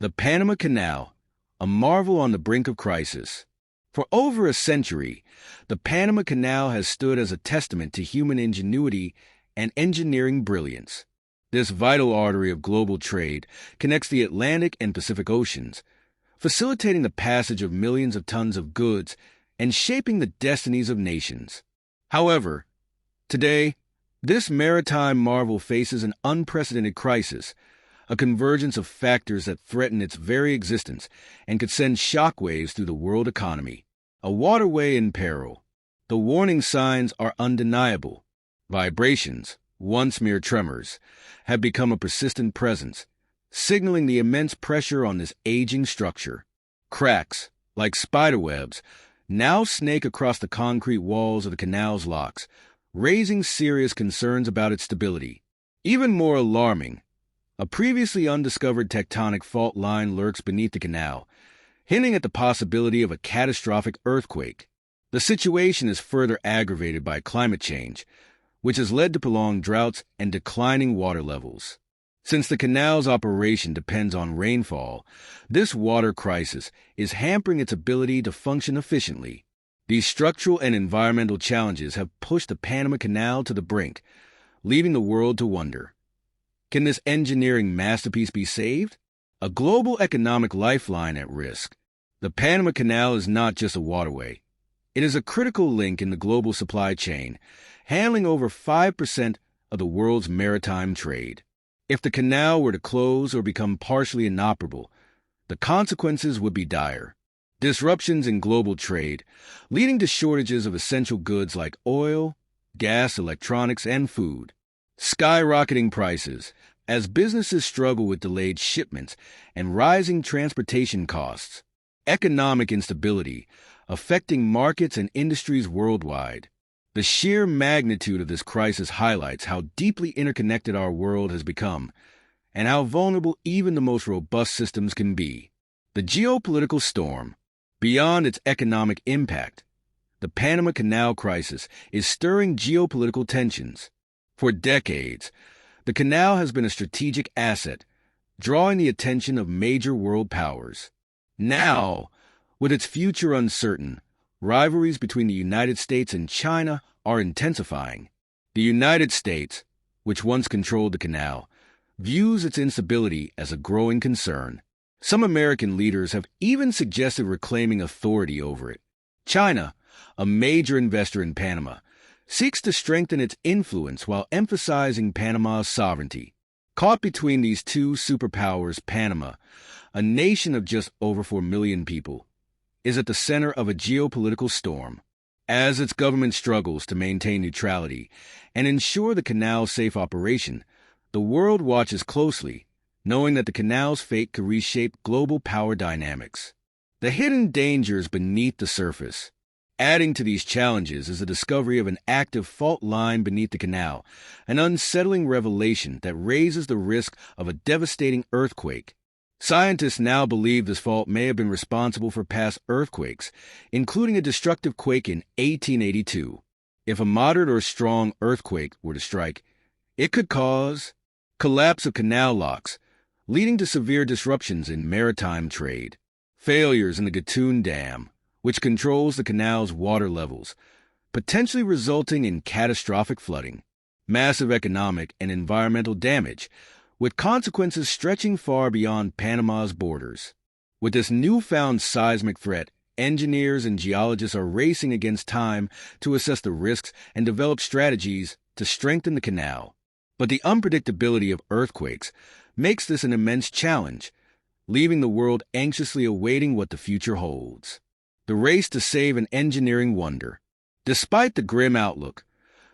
The Panama Canal, a marvel on the brink of crisis. For over a century, the Panama Canal has stood as a testament to human ingenuity and engineering brilliance. This vital artery of global trade connects the Atlantic and Pacific Oceans, facilitating the passage of millions of tons of goods and shaping the destinies of nations. However, today, this maritime marvel faces an unprecedented crisis, a convergence of factors that threaten its very existence and could send shockwaves through the world economy. A waterway in peril. The warning signs are undeniable. Vibrations, once mere tremors, have become a persistent presence, signaling the immense pressure on this aging structure. Cracks, like spiderwebs, now snake across the concrete walls of the canal's locks, raising serious concerns about its stability. Even more alarming, a previously undiscovered tectonic fault line lurks beneath the canal, hinting at the possibility of a catastrophic earthquake. The situation is further aggravated by climate change, which has led to prolonged droughts and declining water levels. Since the canal's operation depends on rainfall, this water crisis is hampering its ability to function efficiently. These structural and environmental challenges have pushed the Panama Canal to the brink, leaving the world to wonder. Can this engineering masterpiece be saved? A global economic lifeline at risk. The Panama Canal is not just a waterway. It is a critical link in the global supply chain, handling over 5% of the world's maritime trade. If the canal were to close or become partially inoperable, the consequences would be dire. Disruptions in global trade, leading to shortages of essential goods like oil, gas, electronics, and food. Skyrocketing prices, as businesses struggle with delayed shipments and rising transportation costs. Economic instability, affecting markets and industries worldwide. The sheer magnitude of this crisis highlights how deeply interconnected our world has become, and how vulnerable even the most robust systems can be. The geopolitical storm. Beyond its economic impact, the Panama Canal crisis is stirring geopolitical tensions. For decades, the canal has been a strategic asset, drawing the attention of major world powers. Now, with its future uncertain, rivalries between the United States and China are intensifying. The United States, which once controlled the canal, views its instability as a growing concern. Some American leaders have even suggested reclaiming authority over it. China, a major investor in Panama, seeks to strengthen its influence while emphasizing Panama's sovereignty. Caught between these two superpowers, Panama, a nation of just over 4 million people, is at the center of a geopolitical storm. As its government struggles to maintain neutrality and ensure the canal's safe operation, the world watches closely, knowing that the canal's fate could reshape global power dynamics. The hidden dangers beneath the surface. Adding to these challenges is the discovery of an active fault line beneath the canal, an unsettling revelation that raises the risk of a devastating earthquake. Scientists now believe this fault may have been responsible for past earthquakes, including a destructive quake in 1882. If a moderate or strong earthquake were to strike, it could cause collapse of canal locks, leading to severe disruptions in maritime trade, failures in the Gatun Dam, which controls the canal's water levels, potentially resulting in catastrophic flooding, massive economic and environmental damage, with consequences stretching far beyond Panama's borders. With this newfound seismic threat, engineers and geologists are racing against time to assess the risks and develop strategies to strengthen the canal. But the unpredictability of earthquakes makes this an immense challenge, leaving the world anxiously awaiting what the future holds. The race to save an engineering wonder. Despite the grim outlook,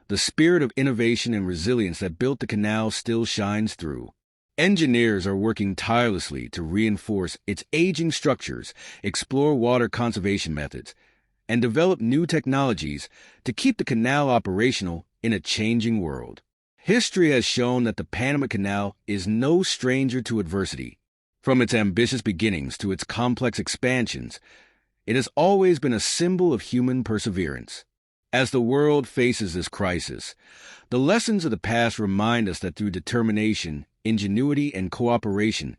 the spirit of innovation and resilience that built the canal still shines through. Engineers are working tirelessly to reinforce its aging structures, explore water conservation methods, and develop new technologies to keep the canal operational in a changing world. History has shown that the Panama Canal is no stranger to adversity. From its ambitious beginnings to its complex expansions, it has always been a symbol of human perseverance. As the world faces this crisis, the lessons of the past remind us that through determination, ingenuity, and cooperation,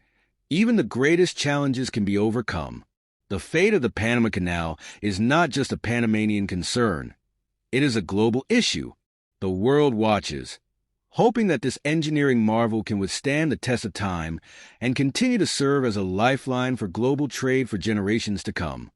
Even the greatest challenges can be overcome. The fate of the Panama Canal is not just a Panamanian concern. It is a global issue. The world watches, hoping that this engineering marvel can withstand the test of time and continue to serve as a lifeline for global trade for generations to come.